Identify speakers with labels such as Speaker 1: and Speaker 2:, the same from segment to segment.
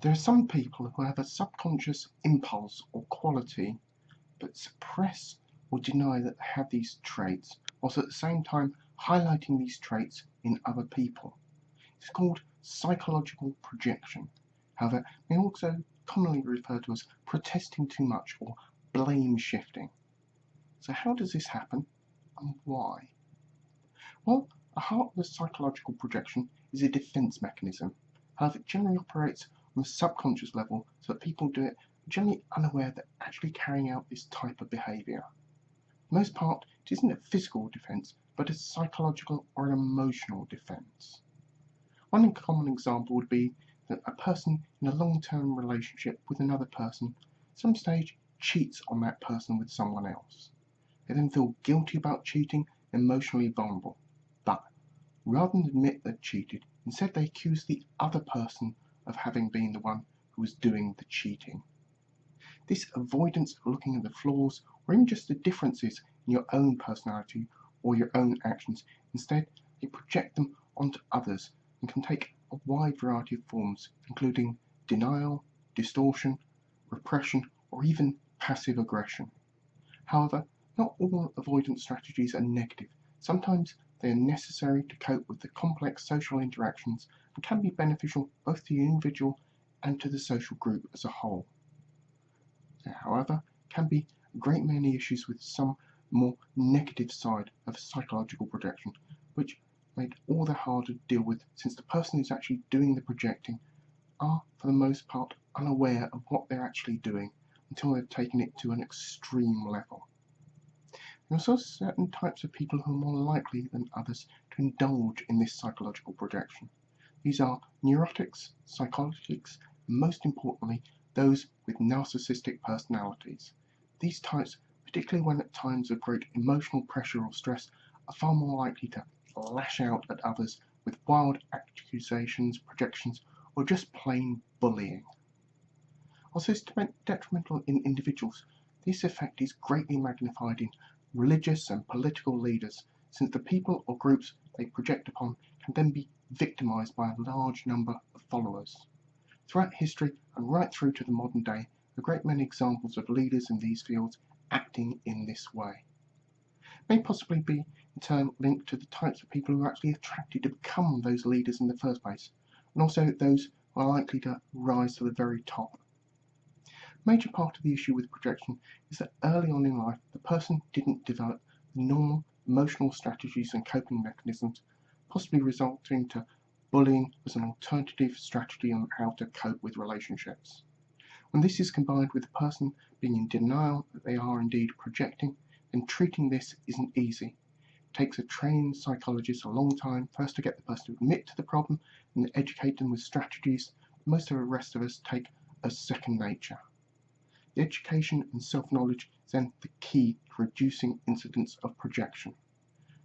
Speaker 1: There are some people who have a subconscious impulse or quality but suppress or deny that they have these traits, whilst at the same time highlighting these traits in other people. It's called psychological projection. However, it may also commonly referred to as protesting too much or blame shifting. So how does this happen and why? Well, the heart of the psychological projection is a defense mechanism. However, it generally operates on a subconscious level so that people do it generally unaware that actually carrying out this type of behaviour. For the most part, it isn't a physical defense, but a psychological or an emotional defense. One common example would be that a person in a long-term relationship with another person at some stage cheats on that person with someone else. They then feel guilty about cheating and emotionally vulnerable. But rather than admit they've cheated, instead they accuse the other person of having been the one who was doing the cheating. This avoidance of looking at the flaws or even just the differences in your own personality or your own actions, instead they project them onto others and can take a wide variety of forms, including denial, distortion, repression, or even passive aggression. However, not all avoidance strategies are negative. Sometimes they are necessary to cope with the complex social interactions and can be beneficial both to the individual and to the social group as a whole. There, however, can be a great many issues with some more negative side of psychological projection, which made all the harder to deal with since the person who's actually doing the projecting are, for the most part, unaware of what they're actually doing until they've taken it to an extreme level. There are also certain types of people who are more likely than others to indulge in this psychological projection. These are neurotics, psychotics, and most importantly, those with narcissistic personalities. These types, particularly when at times of great emotional pressure or stress, are far more likely to lash out at others with wild accusations, projections, or just plain bullying. Also, it's detrimental in individuals. This effect is greatly magnified in religious and political leaders, since the people or groups they project upon can then be victimized by a large number of followers. Throughout history and right through to the modern day, there are a great many examples of leaders in these fields acting in this way. It may possibly be in turn linked to the types of people who are actually attracted to become those leaders in the first place, and also those who are likely to rise to the very top. A major part of the issue with projection is that early on in life the person didn't develop the normal emotional strategies and coping mechanisms, possibly resulting to bullying as an alternative strategy on how to cope with relationships. When this is combined with the person being in denial that they are indeed projecting, then treating this isn't easy. It takes a trained psychologist a long time first to get the person to admit to the problem and educate them with strategies most of the rest of us take as second nature. The education and self-knowledge is then the key to reducing incidents of projection.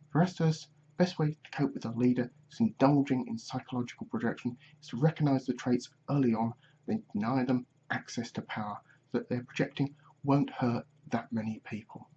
Speaker 1: For the rest of us, the best way to cope with a leader who's indulging in psychological projection is to recognise the traits early on, then deny them access to power, so that their projecting won't hurt that many people.